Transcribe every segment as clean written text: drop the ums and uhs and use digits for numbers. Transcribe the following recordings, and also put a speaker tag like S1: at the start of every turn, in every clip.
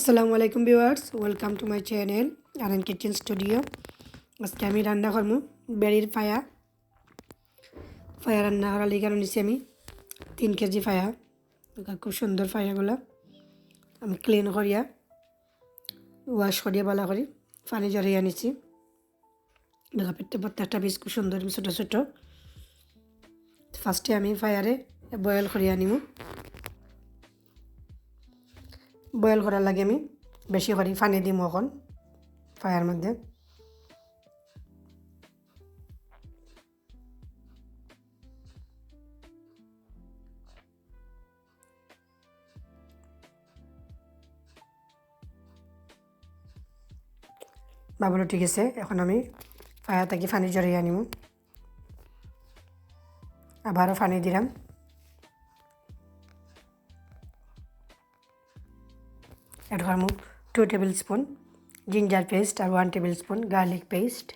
S1: আসসালামু আলাইকুম viewers, welcome to my channel R kitchen studio. আজকে আমি রান্না করবো বেড়ির ফায়া রান্না করার লিগে নিচ্ছি আমি 3 কেজি ফায়া। খুব সুন্দর ফায়াগুলো আমি ক্লিন করিয়া ওয়াশ করিয়া ভালো করি পানি জড়িয়ে নিচ্ছি। দেখা প্রত্যেকটা পিস খুব সুন্দর ছোটো ছোটো। ফার্স্টে আমি ফায়ারে বয়েল করিয়া নিব। বয়েল করার লাগে আমি বেশি করে পানি দিম এখন ফায়ার মধ্যে। বাবুলো ঠিক আছে, এখন আমি ফায়ার থেকে পানি জড়িয়ে আনিব। আবারও পানি দিলাম। এড করব 2 টেবিল স্পুন জিঞ্জার পেস্ট আর 1 টেবিল স্পুন গার্লিক পেস্ট।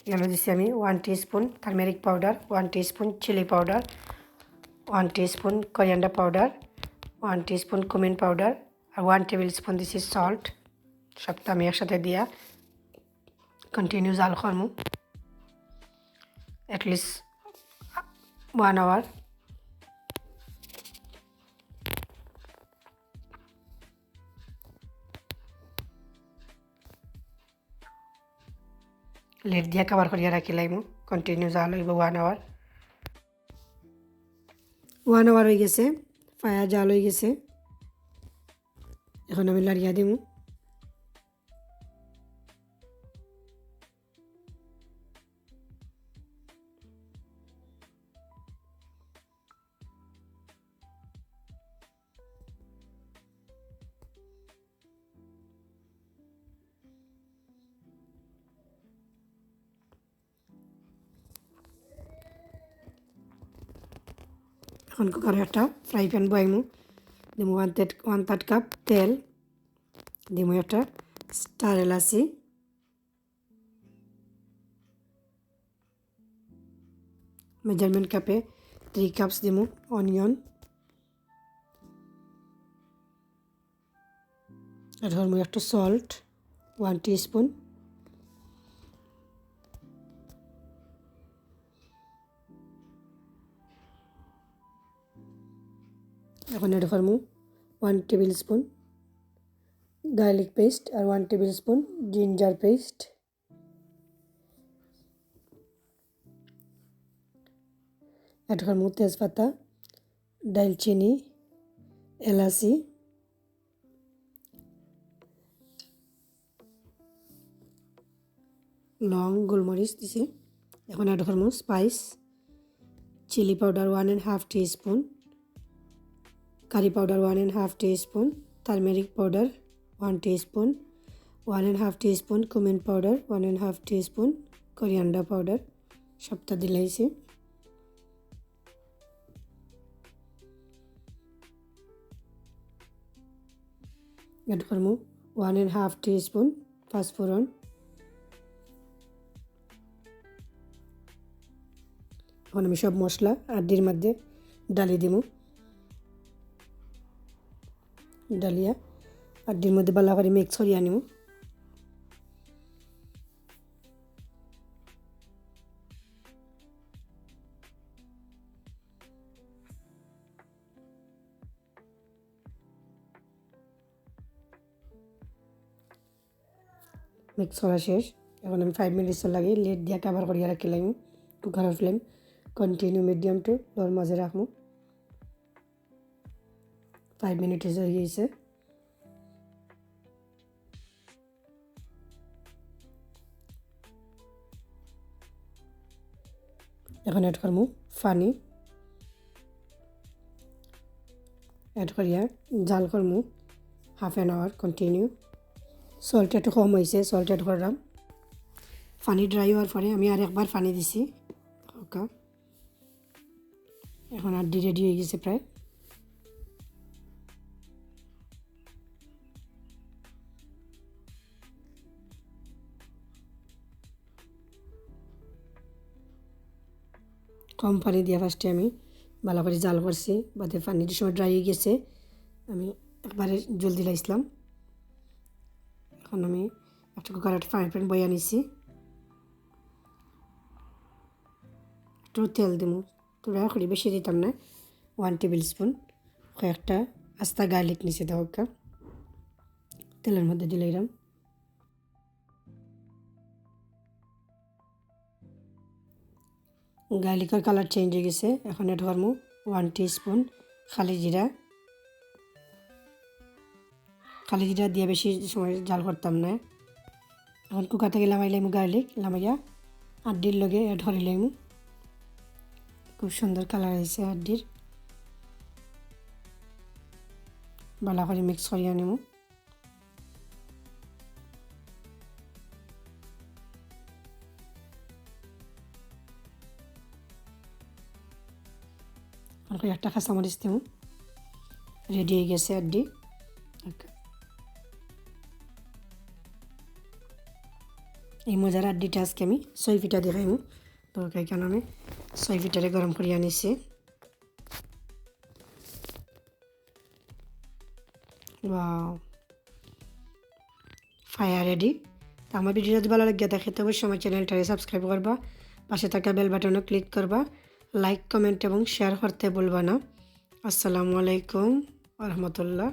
S1: এখানে দিচ্ছি আমি 1 teaspoon turmeric powder, 1 teaspoon chilli powder, 1 teaspoon coriander powder, 1 teaspoon cumin powder আর 1 টেবিল স্পুন দিচ্ছি সল্ট। সবটা আমি একসাথে দিয়া কন্টিনিউ জাল করবো অ্যাটলিস্ট 1 আওয়ার। লেট দিয়া কভার করিয়া রাখি লাগবো, কন্টিনিউ জাল হইব 1 আওয়ার। 1 আওয়ার হয়ে গেছে, ফায়ার জাল হয়ে গেছে। এখন আমি লাড়িয়া দিব। এখন কুকারে একটা ফ্রাই প্যান বয়াইমু, দিব 1/3 কাপ তেল, দিব একটা স্টার এলাচি, মেজারমেন্ট কাপে 3 কাপস দিব অনিয়ন, আর ধরবো একটা সল্ট 1 টিস্পুন, এখন এড করবো 1 টেবিল স্পুন গার্লিক পেস্ট আর 1 tablespoon ginger paste. Add করবো তেজপাতা, দালচিনি, এলাচি, লং, গোলমরিচ দিছি। এখন এড করবো spice, chilli powder 1.5 teaspoon, curry powder 1.5 teaspoon, turmeric powder 1 teaspoon, 1.5 teaspoon cumin powder, 1.5 teaspoon coriander powder. সবটা দিলাইছি। এড করবো 1.5 টিস্পুন পাঁচফোড়ন। এখন আমি সব মশলা আডির মধ্যে ডালি দিব। ডালিয়া আডির মধ্যে ভালো করে মিক্স করিয়ে আনিব। মিক্স করা শেষ। এখন আমি 5 মিনিটস লাগে লেট দিয়ে কভার করিয়া রাখি লাগবো। কুকারের ফ্লেম কন্টিনিউ মিডিয়াম টু লোর মাঝে রাখবো। 5 মিনিটস হয়ে গিয়েছে। এখন এড করবো পানি, এড করিয়া জাল করবো half an hour continue. Salt একটু কম হয়েছে, সল্ট এড করলাম। পানি ড্রাই হওয়ার পরে আমি আর একবার পানি দিছি। ওকে, এখন আড্ডি রেডি হয়ে গেছে প্রায়। কম পানি দিয়ে ফার্স্টে আমি ভালো করে জাল করছি, বাদে পানির সময় ড্রাই হয়ে গেছে, আমি একবারে জল দিলাইছিলাম। এখন আমি একটা কুকারে একটা ফ্রাই প্যান বইয়া নিছি, একটু তেল দিব, তোরা করি বেশি দিতাম না, 1 টেবিল স্পুন। কয়েকটা আস্তা গার্লিক নিচে দেওয়া তেলের মধ্যে দিলাম। গার্লিকের কালার চেঞ্জ হয়ে গেছে, এখন এড করবো 1 টিস্পুন খালি জিরা। খালি জিরা দিয়ে বেশি সময় জাল করতাম না। এখন কুকার থেকে লামাইলাম গার্লিক, লামাইয়া আড্ডির লগে এড করিলাম। খুব সুন্দর কালার হয়েছে আড্ডির, ভালো করে মিক্স করিয়া নেব। আর একটা কাঁচামরিচ দেব, রেডি হয়ে গেছে আড্ডি। এই মজার আড্ডিটা আজকে আমি 6 ফিটা দেখাইমু, তো কেন আমি 6 ফিটারে গরম করিয়া নিছি। Wow, fire ready. তো আমার ভিডিও যদি ভালো লাগে দেখে তবে সময় চ্যানেলটাকে সাবস্ক্রাইব করবা, পাশে থাকা বেল বাটনও ক্লিক করবা, লাইক কমেন্ট এবং শেয়ার করতে ভুলবা না। আসসালামু আলাইকুম ওয়া রাহমাতুল্লাহ।